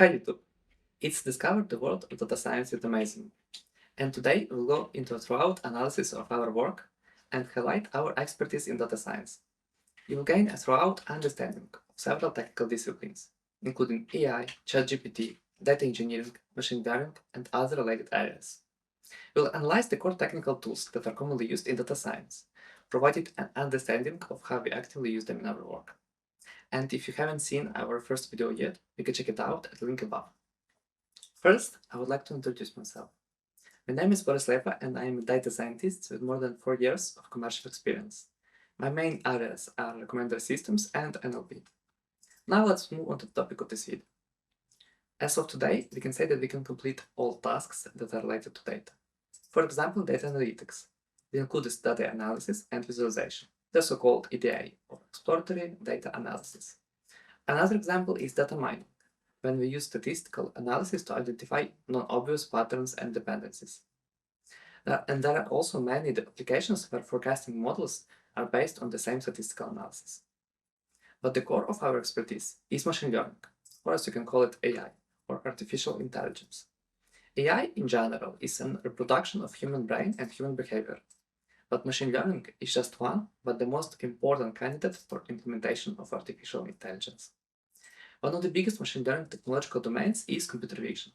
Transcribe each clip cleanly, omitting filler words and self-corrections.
Hi YouTube! It's Discover the World of Data Science with Amazinum, and today we'll go into a thorough analysis of our work and highlight our expertise in data science. You will gain a thorough understanding of several technical disciplines, including AI, ChatGPT, data engineering, machine learning, and other related areas. We'll analyze the core technical tools that are commonly used in data science, providing an understanding of how we actively use them in our work. And if you haven't seen our first video yet, you can check it out at the link above. First, I would like to introduce myself. My name is Boris Lepa and I am a data scientist with more than 4 years of commercial experience. My main areas are recommender systems and NLP. Now let's move on to the topic of this video. As of today, we can say that we can complete all tasks that are related to data. For example, data analytics. It includes data analysis and visualization, the so-called EDA, or exploratory data analysis. Another example is data mining, when we use statistical analysis to identify non-obvious patterns and dependencies. And there are also many applications where forecasting models are based on the same statistical analysis. But the core of our expertise is machine learning, or as you can call it AI, or artificial intelligence. AI in general is a reproduction of human brain and human behavior. But machine learning is just one, but the most important candidate for implementation of artificial intelligence. One of the biggest machine learning technological domains is computer vision,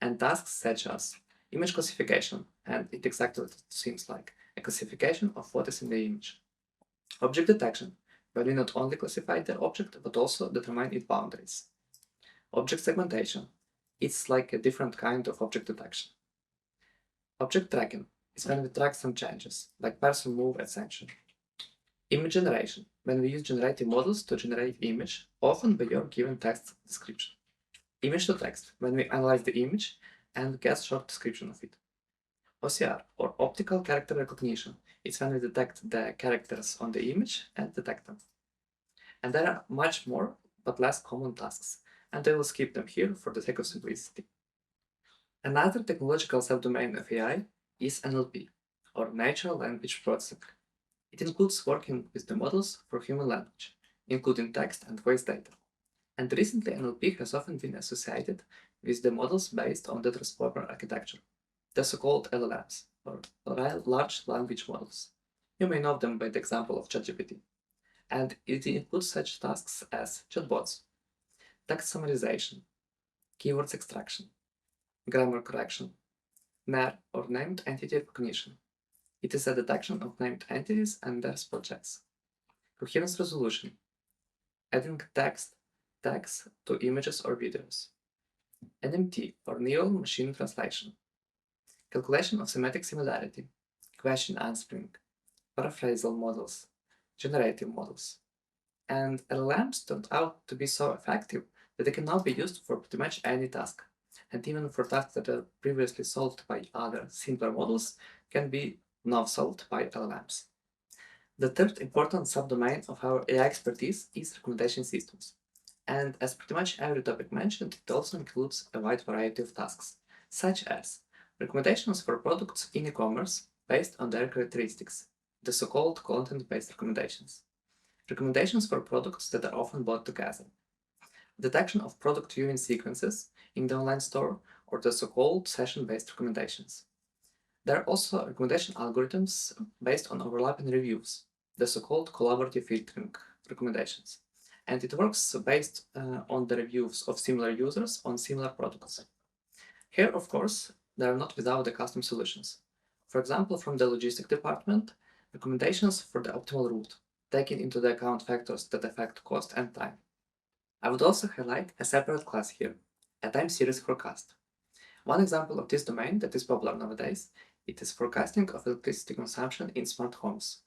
and tasks such as image classification, and it exactly seems like a classification of what is in the image. Object detection, where we not only classify the object, but also determine its boundaries. Object segmentation, it's like a different kind of object detection. Object tracking is when we track some changes, like person move, etc. Image generation, when we use generative models to generate image, often by your given text description. Image to text, when we analyze the image and get short description of it. OCR, or optical character recognition, is when we detect the characters on the image and detect them. And there are much more, but less common tasks, and I will skip them here for the sake of simplicity. Another technological subdomain of AI is NLP, or Natural Language Processing. It includes working with the models for human language, including text and voice data. And recently, NLP has often been associated with the models based on the transformer architecture, the so-called LLMs, or large language models. You may know them by the example of ChatGPT. And it includes such tasks as chatbots, text summarization, keywords extraction, grammar correction, NAR, or named entity recognition. It is a detection of named entities and their spell checks. Coherence resolution, adding text, tags to images or videos. NMT, or neural machine translation. Calculation of semantic similarity, question answering, paraphrasal models, generative models. And LLMs turned out to be so effective that they can now be used for pretty much any task. And even for tasks that are previously solved by other simpler models can be now solved by LLMs. The third important subdomain of our AI expertise is recommendation systems. And as pretty much every topic mentioned, it also includes a wide variety of tasks, such as recommendations for products in e-commerce based on their characteristics, the so-called content-based recommendations. Recommendations for products that are often bought together. Detection of product viewing sequences in the online store, or the so-called session-based recommendations. There are also recommendation algorithms based on overlapping reviews, the so-called collaborative filtering recommendations. And it works based on the reviews of similar users on similar products. Here, of course, they are not without the custom solutions. For example, from the logistics department, recommendations for the optimal route, taking into the account factors that affect cost and time. I would also highlight a separate class here, a time series forecast. One example of this domain that is popular nowadays, it is forecasting of electricity consumption in smart homes.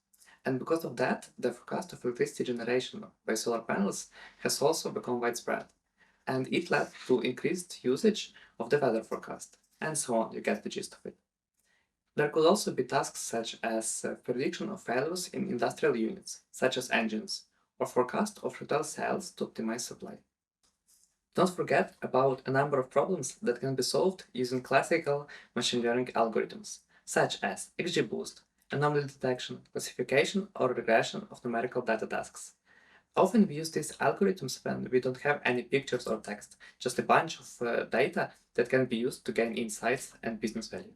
And because of that, the forecast of electricity generation by solar panels has also become widespread. And it led to increased usage of the weather forecast, and so on, you get the gist of it. There could also be tasks such as prediction of failures in industrial units, such as engines, or forecast of retail sales to optimize supply. Don't forget about a number of problems that can be solved using classical machine learning algorithms, such as XGBoost, anomaly detection, classification, or regression of numerical data tasks. Often we use these algorithms when we don't have any pictures or text, just a bunch of data that can be used to gain insights and business value.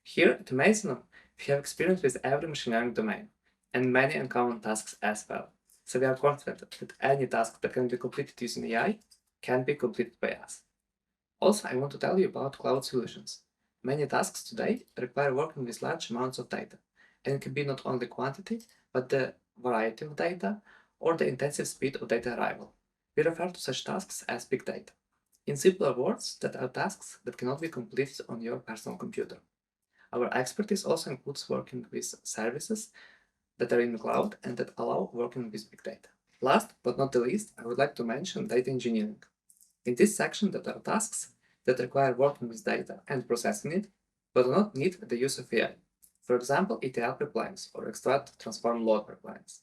Here at Amazinum, we have experience with every machine learning domain and many uncommon tasks as well. So we are confident that any task that can be completed using AI can be completed by us. Also, I want to tell you about cloud solutions. Many tasks today require working with large amounts of data, and it can be not only quantity, but the variety of data or the intensive speed of data arrival. We refer to such tasks as big data. In simpler words, that are tasks that cannot be completed on your personal computer. Our expertise also includes working with services that are in the cloud and that allow working with big data. Last but not the least, I would like to mention data engineering. In this section, there are tasks that require working with data and processing it, but do not need the use of AI. For example, ETL pipelines or extract, transform, load pipelines.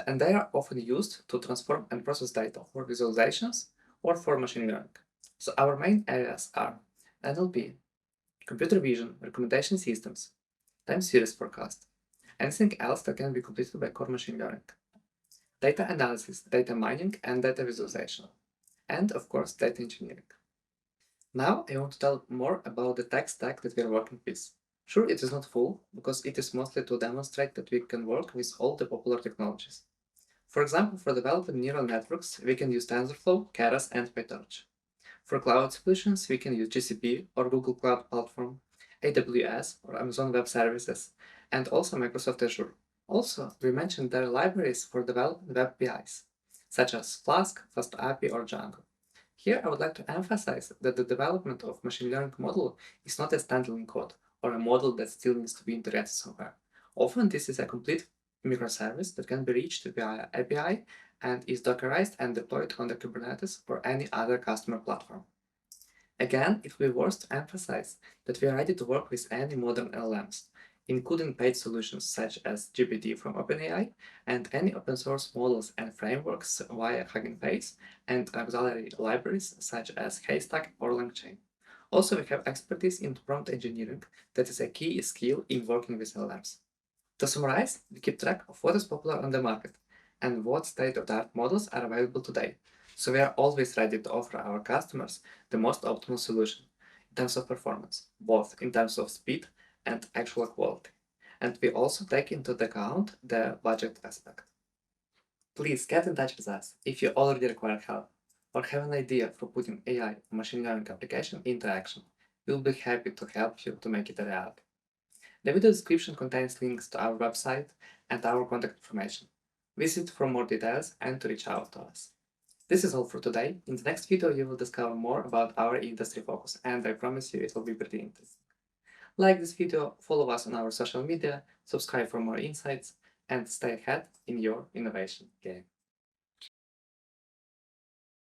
And they are often used to transform and process data for visualizations or for machine learning. So our main areas are NLP, computer vision, recommendation systems, time series forecast, anything else that can be completed by core machine learning, data analysis, data mining, and data visualization, and of course, data engineering. Now I want to tell more about the tech stack that we are working with. Sure, it is not full, because it is mostly to demonstrate that we can work with all the popular technologies. For example, for developing neural networks, we can use TensorFlow, Keras, and PyTorch. For cloud solutions, we can use GCP or Google Cloud Platform, AWS or Amazon Web Services, and also Microsoft Azure. Also, we mentioned there are libraries for developing web APIs, such as Flask, FastAPI, or Django. Here, I would like to emphasize that the development of machine learning model is not a standalone code or a model that still needs to be integrated somewhere. Often, this is a complete microservice that can be reached via API and is Dockerized and deployed on the Kubernetes or any other customer platform. Again, it will be worth to emphasize that we are ready to work with any modern LLMs, including paid solutions such as GPT from OpenAI and any open source models and frameworks via Hugging Face and auxiliary libraries such as Haystack or LangChain. Also, we have expertise in prompt engineering that is a key skill in working with LLMs. To summarize, we keep track of what is popular on the market and what state-of-the-art models are available today. So we are always ready to offer our customers the most optimal solution in terms of performance, both in terms of speed and actual quality. And we also take into account the budget aspect. Please get in touch with us if you already require help or have an idea for putting AI or machine learning application into action. We'll be happy to help you to make it a reality. The video description contains links to our website and our contact information. Visit for more details and to reach out to us. This is all for today. In the next video, you will discover more about our industry focus, and I promise you it will be pretty interesting. Like this video, follow us on our social media, subscribe for more insights, and stay ahead in your innovation game.